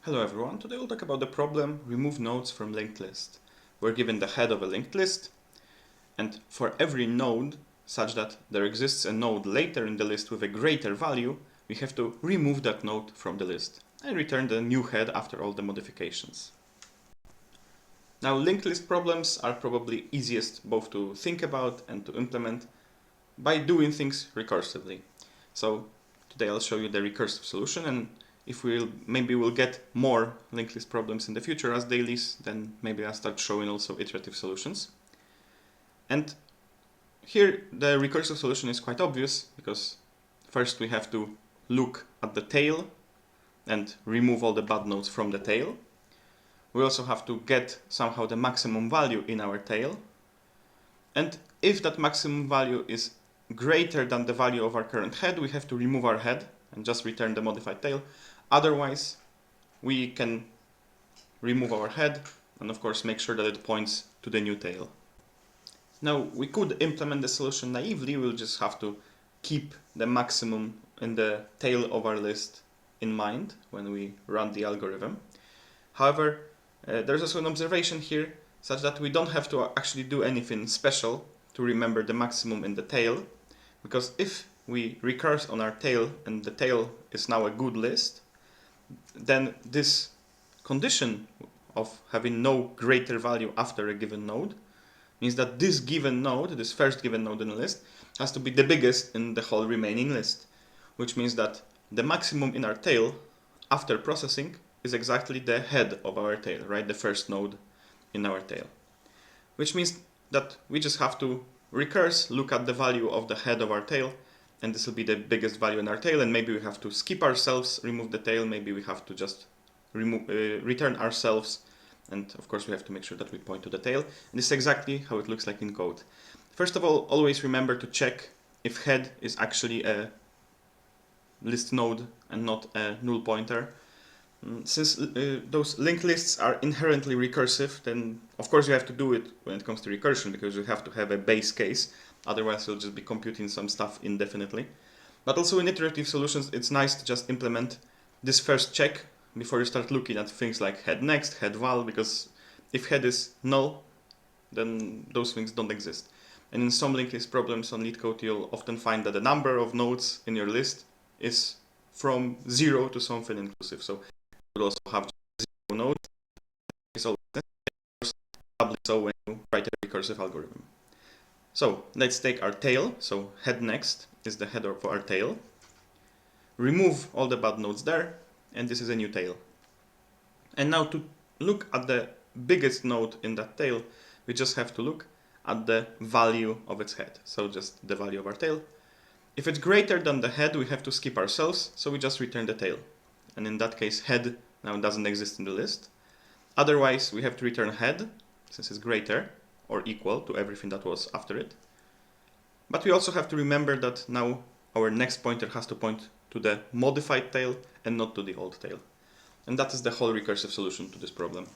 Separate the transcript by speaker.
Speaker 1: Hello everyone, today we'll talk about the problem remove nodes from linked list. We're given the head of a linked list, and for every node such that there exists a node later in the list with a greater value, we have to remove that node from the list and return the new head after all the modifications. Now, linked list problems are probably easiest both to think about and to implement by doing things recursively. So today I'll show you the recursive solution, and if maybe we'll get more linked list problems in the future as dailies, then maybe I'll start showing also iterative solutions. And here the recursive solution is quite obvious, because first we have to look at the tail and remove all the bad nodes from the tail. We also have to get somehow the maximum value in our tail. And if that maximum value is greater than the value of our current head, we have to remove our head and just return the modified tail. Otherwise, we can remove our head and of course make sure that it points to the new tail. Now, we could implement the solution naively. We'll just have to keep the maximum in the tail of our list in mind when we run the algorithm. However, there's also an observation here such that we don't have to actually do anything special to remember the maximum in the tail, because if we recurse on our tail and the tail is now a good list, then this condition of having no greater value after a given node means that this given node, this first given node in the list, has to be the biggest in the whole remaining list, which means that the maximum in our tail after processing is exactly the head of our tail, right? The first node in our tail. Which means that we just have to recurse, look at the value of the head of our tail, and this will be the biggest value in our tail, and maybe we have to skip ourselves, remove the tail, maybe we have to just return ourselves, and of course we have to make sure that we point to the tail. And this is exactly how it looks like in code. First of all, always remember to check if head is actually a list node and not a null pointer. Since those linked lists are inherently recursive, then of course you have to do it when it comes to recursion, because you have to have a base case, otherwise you'll just be computing some stuff indefinitely. But also in iterative solutions, it's nice to just implement this first check before you start looking at things like head next, head val, because if head is null, then those things don't exist. And in some linked list problems on LeetCode, you'll often find that the number of nodes in your list is from 0 to something inclusive. So you will also have 0 nodes. It's always doubly so when you write a recursive algorithm. So let's take our tail. So head next is the header for our tail. Remove all the bad nodes there, and this is a new tail. And now to look at the biggest node in that tail, we just have to look at the value of its head. So just the value of our tail. If it's greater than the head, we have to skip ourselves, so we just return the tail. And in that case, head now doesn't exist in the list. Otherwise, we have to return head, since it's greater or equal to everything that was after it. But we also have to remember that now our next pointer has to point to the modified tail and not to the old tail. And that is the whole recursive solution to this problem.